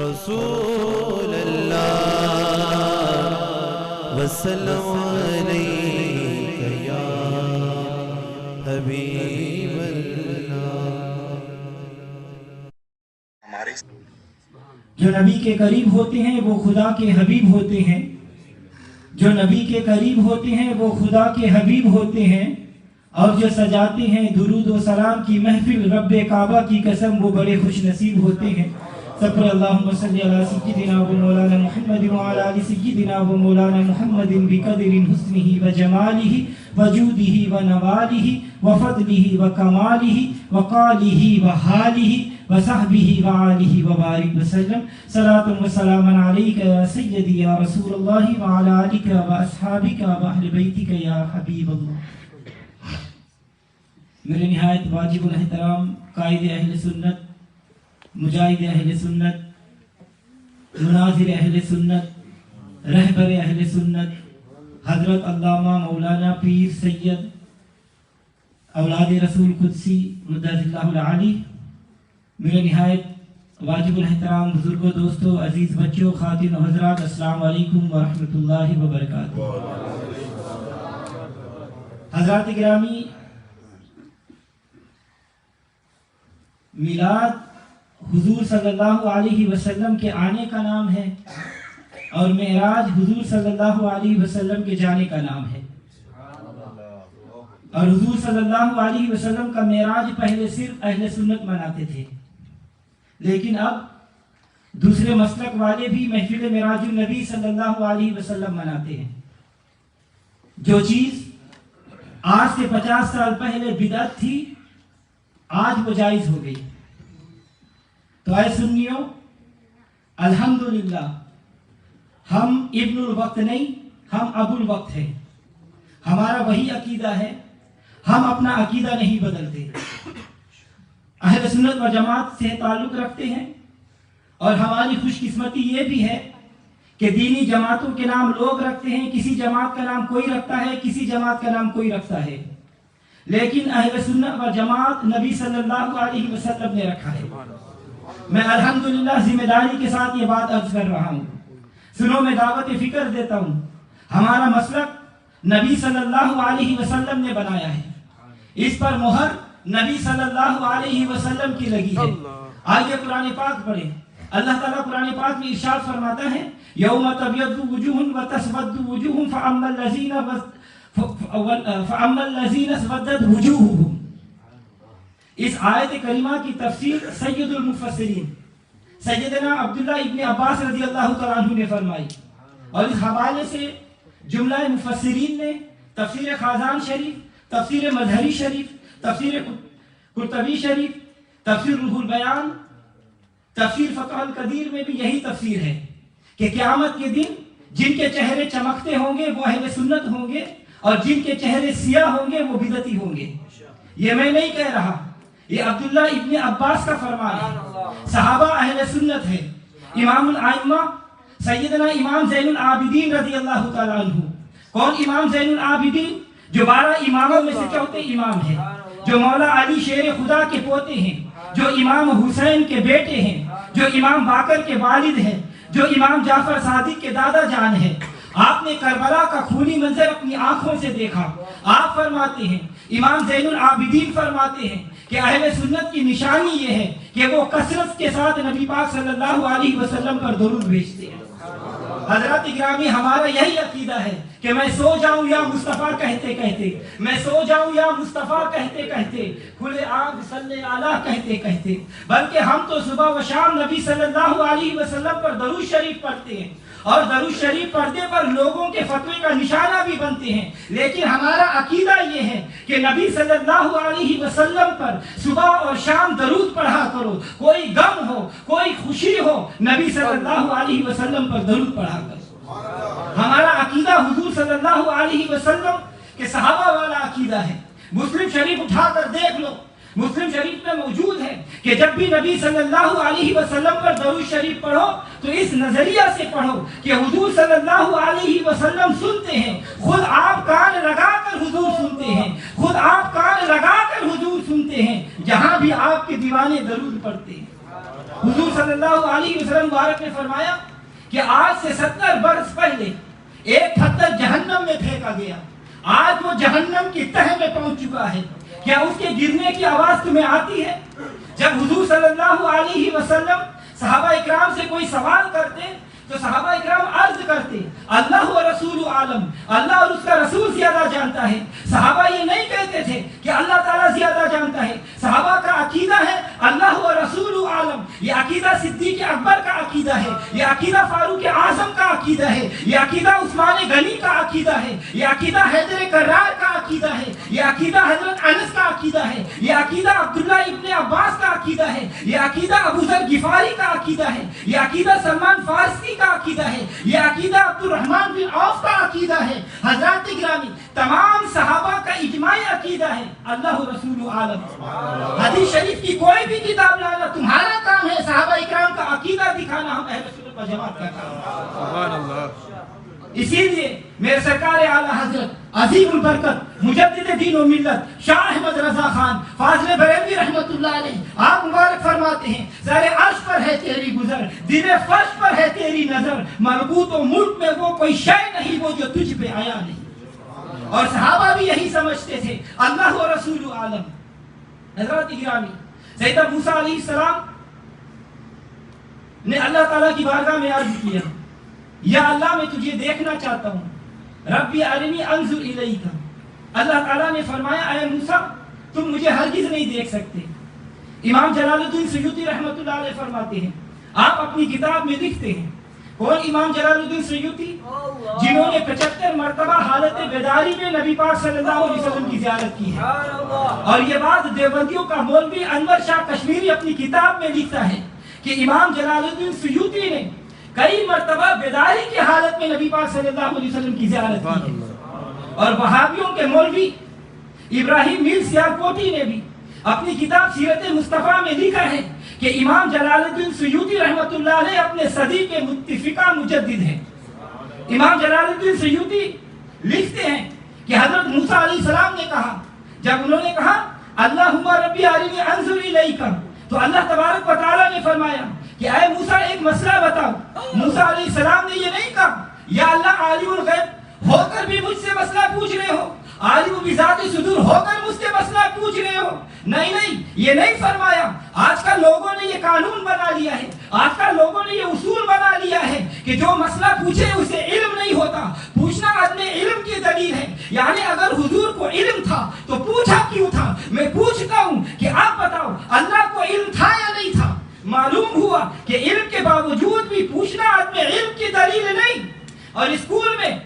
رسول اللہ وسلم علیک یا حبیب جو نبی کے قریب ہوتے ہیں وہ خدا کے حبیب ہوتے ہیں، جو نبی کے قریب ہوتے ہیں وہ خدا کے حبیب ہوتے ہیں، اور جو سجاتے ہیں درود و سلام کی محفل رب کعبہ کی قسم وہ بڑے خوش نصیب ہوتے ہیں۔ سب پر اللہم صلی علی سیدنا و مولانا محمد وعلی آل سیدنا و مولانا محمد بقدر حسنہ و جمالہ و جودہ و نوالہ و فضلہ و کمالہ و قالہ و حالہ و صحبہ و آلہ و بارک وسلم۔ صلاۃ و سلام علیک یا سیدی یا رسول اللہ وعلی آلک و اصحابک و اہل بیتک یا حبیب اللہ۔ میرے نہایت واجب الاحترام قائد اہل سنت، مجاہد اہل سنت، مناظر اہل سنت، رہبر اہل سنت حضرت علامہ مولانا پیر سید اولاد رسول قدسی مدد اللہ العالی، میرے نہایت واجب الاحترام بزرگوں، دوستوں، عزیز بچوں، خواتین و حضرات، السلام علیکم ورحمۃ اللہ وبرکاتہ۔ حضرات گرامی، میلاد حضور صلی اللہ علیہ وسلم کے آنے کا نام ہے، اور معراج حضور صلی اللہ علیہ وسلم کے جانے کا نام ہے۔ اور حضور صلی اللہ علیہ وسلم کا معراج پہلے صرف اہل سنت مناتے تھے، لیکن اب دوسرے مسلک والے بھی محفل معراج النبی صلی اللہ علیہ وسلم مناتے ہیں۔ جو چیز آج سے 50 سال پہلے بدعت تھی، آج وہ جائز ہو گئی۔ تو اے سنیوں، الحمدللہ ہم ابن الوقت نہیں، ہم ابو الوقت ہیں۔ ہمارا وہی عقیدہ ہے، ہم اپنا عقیدہ نہیں بدلتے، اہل سنت و جماعت سے تعلق رکھتے ہیں۔ اور ہماری خوش قسمتی یہ بھی ہے کہ دینی جماعتوں کے نام لوگ رکھتے ہیں، کسی جماعت کا نام کوئی رکھتا ہے، کسی جماعت کا نام کوئی رکھتا ہے، لیکن اہل سنت و جماعت نبی صلی اللہ علیہ وسلم نے رکھا ہے۔ میں الحمدللہ ذمہ داری کے ساتھ یہ بات عرض کر رہا ہوں، سنو، میں دعوت فکر دیتا ہوں، ہمارا مسلک نبی صلی اللہ علیہ وسلم نے بنایا ہے، اس پر مہر نبی صلی اللہ علیہ وسلم کی لگی ہے۔ آئیے قرآن پاک پڑھیں۔ اللہ تعالیٰ قرآن پاک میں ارشاد فرماتا ہے، یوم تبیض وجوہ وتسود وجوہ فاما الذین اسودت وجوہہم۔ اس آیت کریمہ کی تفسیر سید المفسرین سیدنا عبداللہ ابن عباس رضی اللہ تعالیٰ عنہ نے فرمائی، اور اس حوالے سے جملہ مفسرین نے تفسیر خازان شریف، تفسیر مظہری شریف، تفسیر قرطبی شریف، تفسیر روح البیان، تفسیر فتح القدیر میں بھی یہی تفسیر ہے کہ قیامت کے دن جن کے چہرے چمکتے ہوں گے وہ اہل سنت ہوں گے، اور جن کے چہرے سیاہ ہوں گے وہ بدعتی ہوں گے۔ یہ میں نہیں کہہ رہا، یہ عبداللہ ابن عباس کا فرمان ہے۔ صحابہ اہل سنت ہے۔ امام الائمہ سیدنا امام زین العابدین رضی اللہ تعالیٰ عنہ، کون امام زین العابدین؟ جو 12 اماموں میں سے چوتھے امام ہیں، جو مولا علی شیر خدا کے پوتے ہیں، جو امام حسین کے بیٹے ہیں، جو امام باقر کے والد ہیں، جو امام جعفر صادق کے دادا جان ہیں۔ آپ نے کربلا کا خونی منظر اپنی آنکھوں سے دیکھا۔ آپ فرماتے ہیں، امام زین العابدین فرماتے ہیں کہ اہل سنت کی نشانی یہ ہے کہ وہ کثرت کے ساتھ نبی پاک صلی اللہ علیہ وسلم پر درود بھیجتے ہیں۔ حضرات گرامی، ہمارا یہی عقیدہ ہے کہ میں سو جاؤں یا مصطفیٰ کہتے کہتے، میں سو جاؤں یا مصطفیٰ کہتے کہتے، کھلے آگ صلی اللہ کہتے کہتے، بلکہ ہم تو صبح و شام نبی صلی اللہ علیہ وسلم پر درود شریف پڑھتے ہیں، اور درود شریف پڑھنے پر لوگوں کے فتوے کا نشانہ بھی بنتے ہیں۔ لیکن ہمارا عقیدہ یہ ہے کہ نبی صلی اللہ علیہ وسلم پر صبح اور شام درود پڑھا کرو، کوئی غم ہو، کوئی خوشی ہو، نبی صلی اللہ علیہ وسلم پر درود پڑھا کرو۔ ہمارا عقیدہ حضور صلی اللہ علیہ وسلم کے صحابہ والا عقیدہ ہے۔ مسلم شریف اٹھا کر دیکھ لو، مسلم شریف میں موجود ہے کہ جب بھی نبی صلی اللہ علیہ وسلم پر درود شریف پڑھو تو اس نظریہ سے پڑھو کہ حضور صلی اللہ علیہ وسلم سنتے ہیں، خود آپ کان لگا کر حضور سنتے ہیں، خود آپ کان لگا کر حضور سنتے ہیں جہاں بھی آپ کے دیوانے درود پڑھتے ہیں۔ حضور صلی اللہ علیہ وسلم مبارک نے فرمایا کہ آج سے 70 برس پہلے ایک پتھر جہنم میں پھینکا گیا، آج وہ جہنم کی تہہ میں پہنچ چکا ہے، کیا اس کے گرنے کی آواز تمہیں آتی ہے؟ جب حضور صلی اللہ علیہ وسلم صحابہ اکرام سے کوئی سوال کرتے تو صحابہ اکرام عرض کرتے اللہ و رسول عالم، اللہ اور اس کا رسول زیادہ جانتا ہے۔ صحابہ یہ نہیں کہتے تھے کہ اللہ تعالیٰ زیادہ جانتا ہے، صحابہ کا عقیدہ ہے اللہ و رسول عالم۔ یہ عقیدہ صدیق اکبر کا عقیدہ ہے، یہ عقیدہ فاروق اعظم کا عقیدہ ہے، یہ عقیدہ عثمان غنی کا عقیدہ ہے، یہ عقیدہ حیدر کرار کا عقیدہ ہے، یہ عقیدہ حضرت انس کا عقیدہ ہے، یہ عقیدہ عبداللہ ابن عباس کا عقیدہ ہے، یہ عقیدہ ابو ذر غفاری کا عقیدہ ہے، یہ عقیدہ سلمان فارسی کا عقیدہ ہے، یہ عقیدہ عبد الرحمن بن عوف کا عقیدہ ہے۔ حضرات گرامی، تمام صحابہ کا اجماعی عقیدہ ہے اللہ و رسول عالم۔ حدیث شریف کی کوئی بھی کتاب لانا تمہارا کام ہے، صحابہ اکرام کا عقیدہ دکھانا ہم اہل سنت و جماعت کا کام ہے۔ سبحان اللہ۔ اسی لیے میرے سرکار اعلیٰ حضرت عظیم البرکت مجدد دین و ملت شاہ احمد رضا خان فاضل بریلوی رحمت اللہ علیہ آپ مبارک فرماتے ہیں زر عرش پر ہے تیری گزر، دل فرش پر ہے تیری نظر، ملکوت و ملک میں وہ کوئی شے نہیں وہ جو تجھ پہ آیا نہیں۔ اور صحابہ بھی یہی سمجھتے تھے اللہ و رسول عالم۔ حضرات گرامی، سیدنا موسیٰ علیہ السلام نے اللہ تعالیٰ کی بارگاہ میں عرض کیا یا اللہ میں تجھے دیکھنا چاہتا ہوں، ربی ارنی انظر الیک۔ اللہ تعالیٰ نے فرمایا اے موسیٰ تم مجھے ہرگز نہیں دیکھ سکتے۔ امام جلال الدین سیوطی رحمت اللہ علیہ فرماتے ہیں، آپ اپنی کتاب میں لکھتے ہیں، کون امام جلال الدین سیوطی؟ جنہوں نے 75 مرتبہ حالت بیداری میں نبی پاک صلی اللہ علیہ وسلم کی زیارت کی ہے۔ اور یہ بات دیوبندیوں کا مولوی انور شاہ کشمیری اپنی کتاب میں لکھتا ہے کہ امام جلال الدین سیوطی نے کئی مرتبہ بیداری کی حالت میں نبی پاک صلی اللہ علیہ وسلم کی زیارت کی ہے۔ اور وہابیوں کے مولوی ابراہیم میر سیالکوٹی نے بھی اپنی کتاب سیرت مصطفیٰ میں لکھا ہے کہ امام جلال الدین سیوطی رحمت اللہ علیہ اپنے صدی کے متفقہ مجدد ہیں۔ امام جلال الدین سیوطی لکھتے ہیں کہ حضرت موسیٰ علیہ السلام نے کہا، جب انہوں نے کہا اللہم ربی ارنی انظر الیک، تو اللہ تبارک و تعالیٰ نے فرمایا کہ اے موسیٰ ایک مسئلہ بتاؤ۔ موسیٰ علیہ السلام نے یہ نہیں کہا یا اللہ عالم الغیب ہو کر بھی مجھ سے مسئلہ پوچھ رہے ہو، عالم بذات صدور ہو کر مجھ سے مسئلہ پوچھ رہے ہو، نہیں، یہ نہیں فرمایا۔ آج کل لوگوں نے یہ قانون بنا لیا ہے، آج کل لوگوں نے یہ اصول بنا لیا ہے کہ جو مسئلہ پوچھے اسے علم نہیں ہوتا، پوچھنا عدم علم کی دلیل ہے۔ یعنی اگر حضور کو علم تھا تو پوچھا کیوں تھا؟ میں پوچھتا ہوں کہ آپ بتاؤ اللہ کو علم تھا یا نہیں تھا؟ معلوم ہوا کہ علم کے باوجود بھی پوچھنا عدم علم کی دلیل نہیں۔ اور اسکول میں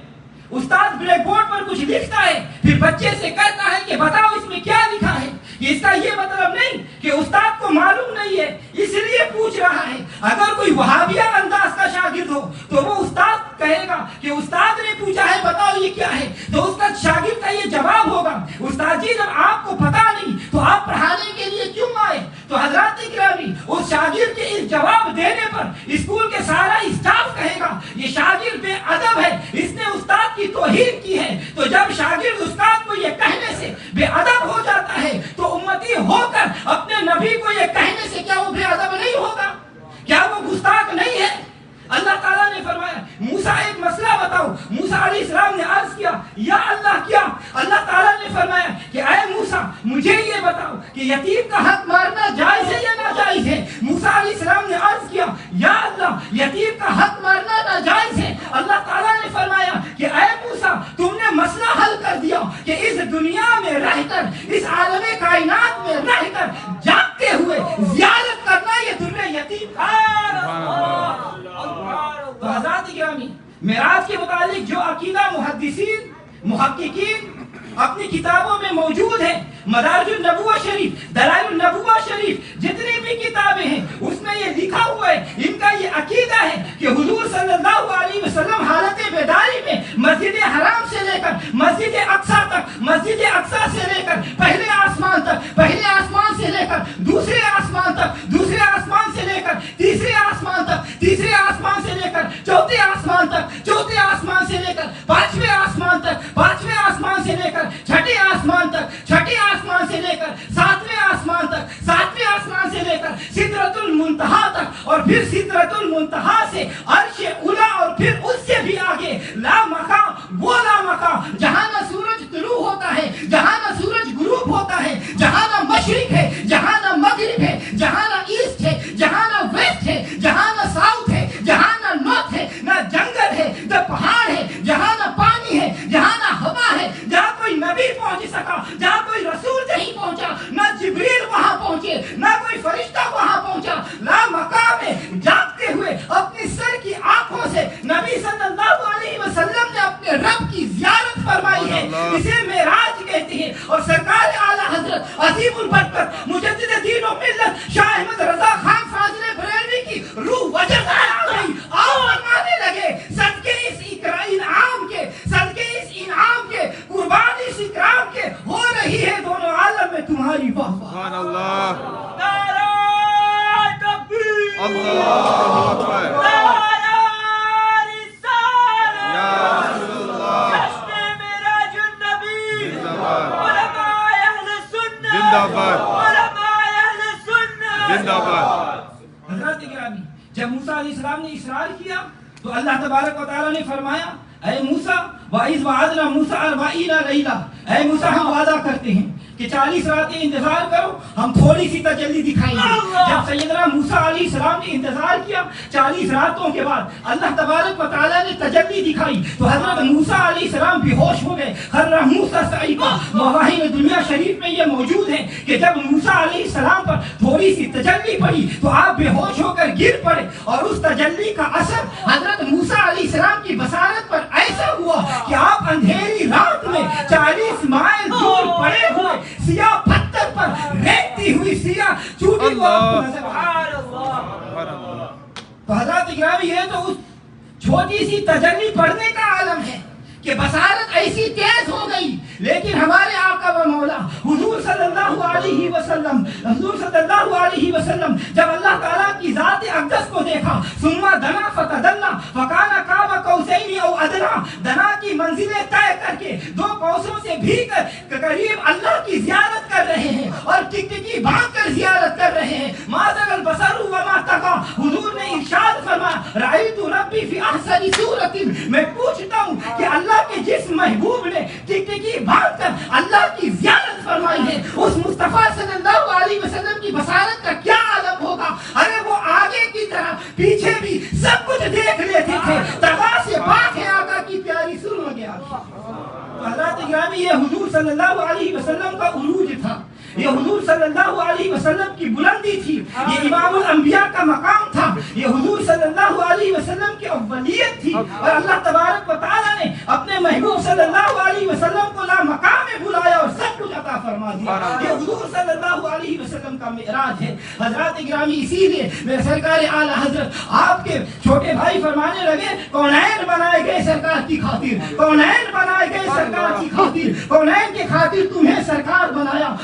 استاد بلیک بورڈ پر کچھ لکھتا ہے، پھر بچے سے کہتا ہے کہ بتاؤ اس میں کیا لکھا ہے۔ اس کا یہ مطلب نہیں کہ استاد کو معلوم نہیں ہے اس لیے پوچھ رہا ہے۔ اگر کوئی وہابیہ انداز کا شاگرد ہو تو وہ استاد کہے گا کہ استاد نے پوچھا ہے بتاؤ یہ کیا ہے، تو اس کا شاگرد کا یہ جواب ہوگا استاد جی جب آپ کو پتا نہیں تو آپ پڑھانے کے لیے کیوں آئے؟ تو حضرات گرامی اس شاگرد کے اس جواب دینے پر اسکول کے سارا اسٹاف کہے گا یہ شاگرد بے ادب ہے، اس نے استاد کی توہین کی ہے۔ تو جب شاگرد استاد کو یہ کہنے سے بے ادب ہو جاتا ہے تو امتی ہو کر اپنے نبی کو یہ کہنے سے کیا وہ بے ادب نہیں ہوگا؟ کیا وہ گستاخ نہیں ہے؟ اللہ تعالیٰ نے فرمایا موسیٰ ایک مسئلہ بتاؤ۔ موسیٰ علیہ السلام نے عرض کیا یا اللہ کیا؟ اللہ تعالیٰ نے فرمایا کہ اے موسیٰ مجھے یہ بتاؤ کہ یتیم کا حق مارنا جائز ہے یا ناجائز ہے؟ موسیٰ علیہ السلام نے عرض کیا یا اللہ یتیم کا حق مارنا ناجائز ہے۔ اللہ تعالیٰ نے فرمایا کہ اے موسیٰ تم نے مسئلہ حل کر دیا کہ اس دنیا میں رہ کر اس عالم کائنات میں رہ کر جاگتے ہوئے زیارت کرنا یہ در یتیم تو حضرات گرامی معراج کے متعلق جو عقیدہ محدثین محققین اپنی کتابوں میں موجود ہے، مدارج النبوہ شریف، دلائل النبوہ شریف، جتنی بھی کتابیں ہیں اس میں یہ لکھا ہوا ہے، ان کا یہ عقیدہ ہے کہ حضور صلی اللہ علیہ وسلم حالت بیداری میں مسجد حرام سے لے کر مسجد اقصیٰ تک، مسجد اقصیٰ سے لے کر پہلے آسمان تک، پہلے آسمان سے لے کر دوسرے آسمان تک اور پھر سدرۃ المنتہا سے عرش اولا اور پھر اس سے بھی آگے لا مقام، وہ لا مقام جہاں نہ سورج طلوع ہوتا ہے، جہاں نہ سورج غروب ہوتا ہے، جہاں نہ مشرق ہے، جہاں نہ مغرب ہے، جہاں نہ ایسٹ ہے، جہاں نہ ویسٹ ہے، جہاں نہ ساؤتھ ہے، جہاں نہ نارتھ ہے، نہ جنگل ہے، نہ پہاڑ ہے، جہاں نہ پانی ہے، جہاں نہ ہوا ہے، جہاں کوئی نبی پہنچ سکا، جہاں کوئی رسول نہیں پہنچا، نہ جبریل وہاں پہنچے، نہ کوئی فرشتہ وہاں پہنچا، لا مقام ہے، جاگتے ہوئے اپنی سر کی آنکھوں سے نبی صلی اللہ علیہ وسلم نے اپنے رب کی زیارت فرمائی ہے، اسے معراج کہتے ہیں۔ اور سرکار اعلیٰ حضرت عظیم البرکت مجدد دین و ملت شاہ احمد رضا خان فاضل بریلوی کی روح وجد آ گئی، آؤ فرمانے لگے صدقے اس انعام کے، صدقے اس انعام کے، قربان اس اکرام کے، ہو رہی ہے دونوں عالم میں تمہاری واہ واہ۔ سبحان اللہ، نعرہ تکبیر، اللہ اکبر، نعرہ رسالت، یا رسول اللہ، جشن معراج النبی، زندہ باد، علماء اہل سنت، زندہ باد، علماء اہل سنت، زندہ باد۔ حضرت گرامی، جب موسیٰ علیہ السلام نے اصرار کیا تو اللہ تبارک و تعالیٰ نے فرمایا اے موسیٰ وَإِذْ وَعَدْنَا مُوسَىٰ 40 لَيْلَةً، اے موسیٰ ہم وعدہ کرتے ہیں کہ 40 راتیں انتظار کرو، ہم تھوڑی سی تجلی دکھائیں گے۔ جب سیدنا موسیٰ علیہ السلام نے انتظار کیا 40 راتوں کے بعد اللہ تبارک و تعالیٰ نے تجلی دکھائی تو حضرت موسیٰ علیہ السلام بے ہوش ہو گئے، خرّ موسیٰ صعقا۔ مواہب دنیا شریف میں یہ موجود ہے کہ جب موسیٰ علیہ السلام پر تھوڑی سی تجلی پڑی تو آپ بے ہوش ہو کر گر پڑے، اور اس تجلی کا اثر حضرت موسیٰ علیہ السلام کی بصارت پر ایسا ہوا کہ آپ اندھیری رات میں 40 مائل دور پڑے ہوئے سیاہ پتھر پر ریتتی ہوئی سیاہ چوٹی کو آپ کو نظر آئی۔ تو حضرات گرامی یہ تو اس چھوٹی سی تجلی پڑھنے کا عالم ہے کہ بصارت ایسی تیز ہو گئی، لیکن ہمارے آقا و مولا حضور صلی اللہ علیہ وسلم، حضور صلی اللہ علیہ وسلم جب اللہ تعالیٰ کی ذات اقدس کو دیکھا ثم دنا فتدلى فكان قاب قوسين او ادنى، دنا کی منزلیں طے کر کے 2 قوسوں سے بھی قریب اللہ کی زیارت کر رہے ہیں اور ٹکٹکی باندھ کر زیارت کر رہے ہیں۔ ما زاغ البصر وما طغى، حضور نے ارشاد فرمایا رأيت ربي في احسن صورة، میں پوچھتا ہوں کہ اللہ کے جس محبوب نے ٹکٹکی باندھ کر اللہ کی زیارت فرمائی ہے اس مصطفیٰ صلی اللہ علیہ وسلم کی بصارت کا کیا عالم ہوگا۔ ارے وہ آگے کی طرف پیچھے بھی سب کچھ دیکھ لیتے تھے، تغا سے پاک ہے آقا کی پیاری سرمہ گیا۔ حضرات گرامی یہ حضور صلی اللہ علیہ وسلم کا عروج تھا، یہ حضور صلی اللہ علیہ وسلم کی بلندی تھی، یہ امام الانبیاء کا مقام تھا، یہ حضور صلی اللہ علیہ وسلم کی اولیت تھی، اور اللہ تبارک و تعالیٰ نے اپنے محبوب صلی اللہ علیہ وسلم کو لا مقام میں بلایا اور سب کچھ عطا فرما دیا۔ یہ حضور صلی اللہ علیہ وسلم کا معراج ہے۔ حضرات گرامی اسی لیے میرے سرکار اعلیٰ حضرت آپ کے چھوٹے بھائی فرمانے لگے کونین بنائے گئے سرکار کی خاطر، کونین بنائے گئے سرکار کی خاطر، کونین کی خاطر تمہیں سرکار بنایا،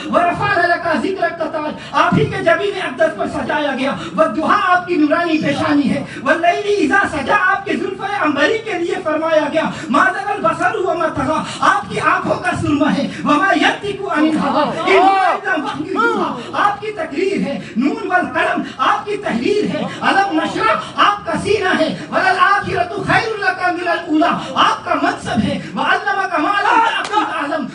کا ذکر کا تاج آپ ہی کے جبین اقدس پر سجایا گیا، والضحیٰ آپ کی نورانی پیشانی ہے، واللیل اذا سجا آپ کے زلف عنبری کے لیے فرمایا گیا، ما زاغ البصر وما طغى آپ کی آنکھوں کا سرمہ ہے، وما ينطق عن الهوى ان هو الا وحی یوحی آپ کی تقریر ہے، نون والقلم آپ کی تحریر ہے، علم نشرح آپ کا سینہ ہے، وللآخرۃ خیر لک من الاولی آپ کا منصب ہے، وعلمک ما لم تکن تعلم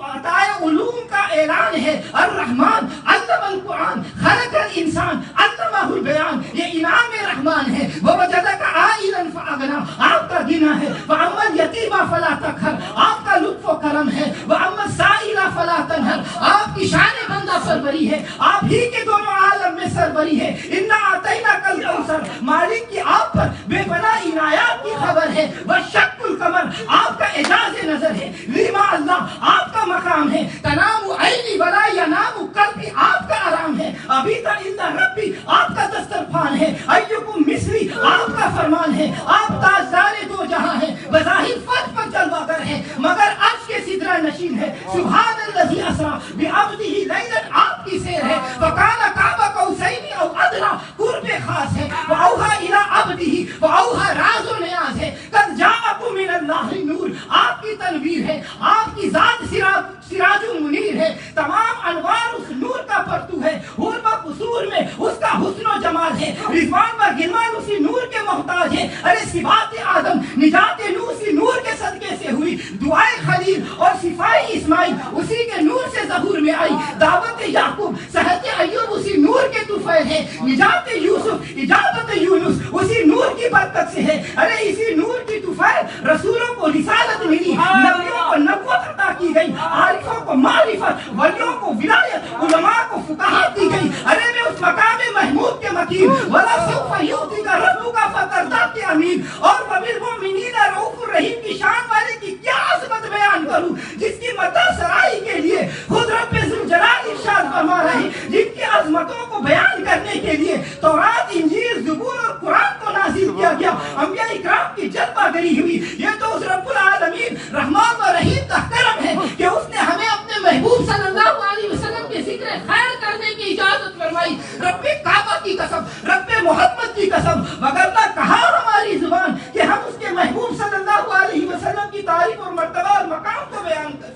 عطائے علوم کا اعلان ہے، الرحمن علم القرآن خلق الانسان علمہ البیان یہ انعام رحمان ہے، ووجدک عائلا فاغنی آپ کا گنا ہے، واما الیتیم فلا تقہر آپ کا لطف و کرم ہے، واما السائل فلا تنہر آپ کی شان بندہ سربری ہے، آپ ہی کے دونوں عالم میں سربری ہے، انا اعطیناک الکوثر مالک کی آپ پر بے پناہ عنایات کی خبر ہے، وشق القمر آپ کا اعجاز نظر ہے، لیما اللہ آپ کا مقام ہے، تنام عینی ولا ینام قلبی آپ کا آرام ہے، ابیت عند ربی آپ کا دسترخوان ہے، ایکم مثلی آپ کا فرمان ہے، آپ تاجدار دو جہاں ہیں، بظاہر فرش پر جلوہ گر ہے مگر عرش کے سدرہ نشین ہے، سبحان الذی اسریٰ بعبدہ لیلا آپ کی سیر ہے، وکان قاب قوسین او ادنی قرب خاص ہے، واوحی الی عبدہ واوحی راز و نیاز ہے، قد جاءکم من اللہ نور آپ کی تنویر ہے، آپ کی ذات سراج منیر ہے، تمام انوار اس نور کا پرتو ہے، حور و قصور میں اس کا حسن و جمال ہے، رضوان و غلمان اسی نور کے محتاج ہیں. ارے صفات آدم نجات نور اسی نور کے صدقے سے ہوئی. دعائے خلیل اور صفائی اسماعیل اسی کے نور سے ظہور میں آئی. دعوت یعقوب صحت ایوب اسی نور کے طفیل ہے. نجات یوسف اجابت یونس اسی نور کی برکت سے ہے. ارے اسی نور کی طفیل رسولوں کو رسالت ملی, نبیوں کو نبوت عطا کی گئی, عارفوں کو معرفت, ولیوں کو ولایت, علماء کو فقاہت دی گئی. ارے میں اس مقام محمود کے مکین وَلَا سَوْفَ يُؤْتِكَ رَبُّكَ فَتَرْضَىٰ کے امین اور وَبِالْمُؤْمِنِينَ رَءُوفٌ رَحِيمٌ کی شان والے کی کیا عظمت بیان کروں, جس کی مدح سرائی کے لیے خود رب ذوالجلال ارشاد فرما رہے ہیں, جن کی عظمتوں کو بیان کرنے کے لیے تورات, انجیل, زبور اور قرآن کو نازل کیا گیا. انبیاء اکرام کی جذبہ گری ہوئی. یہ تو اس رب العالمین رحمان و رحیم کا کرم ہے کہ اس نے ہمیں اپنے محبوب صلی اللہ علیہ وسلم کے ذکر خیر کرنے کی اجازت فرمائی. رب کعبہ کی قسم, رب محمد کی قسم, وگرنہ کہا ہماری زبان کہ ہم اس کے محبوب صلی اللہ علیہ وسلم کی تعریف اور مرتبہ اور مقام کو بیان کریں.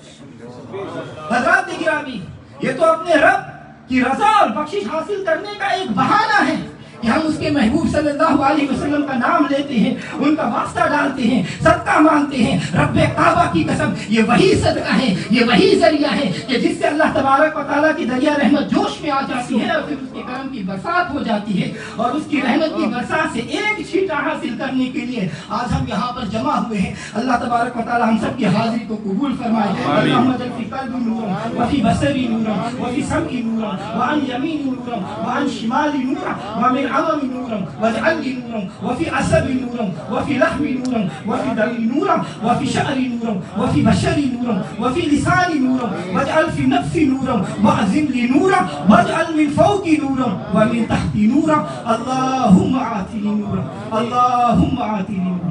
حضرات گرامی, یہ تو اپنے رب کی رضا اور بخشش حاصل کرنے کا ایک بہانہ ہے کہ ہم اس کے محبوب صلی اللہ علیہ وسلم کا نام لیتے ہیں, ان کا واسطہ ڈالتے ہیں, صدقہ مانگتے ہیں. رب کعبہ کی قسم, یہ وہی صدقہ ہے, یہ وہی ذریعہ ہے کہ جس سے اللہ تبارک و تعالیٰ کی دریا رحمت جوش میں آ جاتی ہے اور پھر اس کے کرم کی برسات ہو جاتی ہے. اور اس کی رحمت کی برسات سے ایک چھینٹا حاصل کرنے کے لیے آج ہم یہاں پر جمع ہوئے ہیں. اللہ تبارک و تعالیٰ ہم سب کی حاضری کو قبول فرمائے. اللہم اجعل فی قلبی نورا وفی بصری نورا وفی سمعی نورا وعن یمینی نورا وعن شمالی نورا ومن عظم نورا واجعل لي نورا وفي عصبي نورا وفي لحمي نورا وفي دمي نورا وفي شعري نورا وفي بشري نورا وفي لساني نورا واجعل في نفسي نورا واعزم لي نورا واجعل من فوقي نورا ومن تحتي نورا. اللهم آتني نورا, اللهم آتني نورا.